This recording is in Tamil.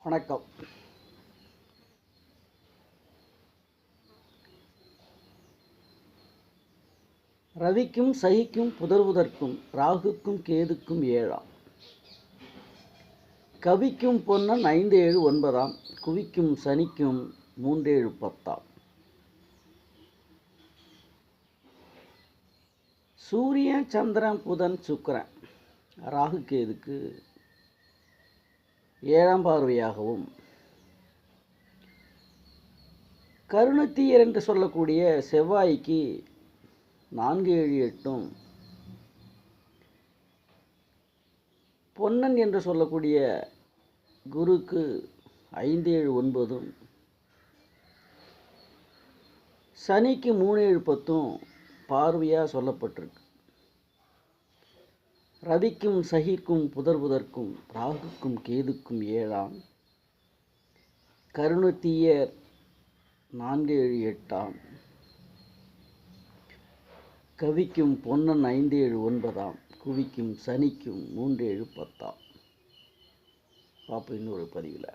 வணக்கம். ரவிக்கும் சகிக்கும் புதர்வதற்கும் ராகுக்கும் கேதுக்கும் ஏழாம். கவிக்கும் பொன்னன் 5 7 9ஆம். குவிக்கும் சனிக்கும் 3 7 10ஆம். சூரியன் சந்திரன் புதன் சுக்கிரன் ராகு கேதுக்கு 7ஆம் பார்வையாகவும், கருணத்தீயர் என்று சொல்லக்கூடிய செவ்வாய்க்கு 4 7 8ம், பொன்னன் என்று சொல்லக்கூடிய குருக்கு 5 7 9ம், சனிக்கு 3 7 10ம் பார்வையாக சொல்லப்பட்டிருக்கு. ரவிக்கும் சகிக்கும் புதர்வதற்கும் ராகுக்கும் கேதுக்கும் 7ஆம். கருணத்தீயர் 4 7 8ஆம். கவிக்கும் பொன்னன் 5 7 9ஆம். குவிக்கும் சனிக்கும் 3 7 10ஆம். பார்ப்போம் இன்னொரு பதிவில்.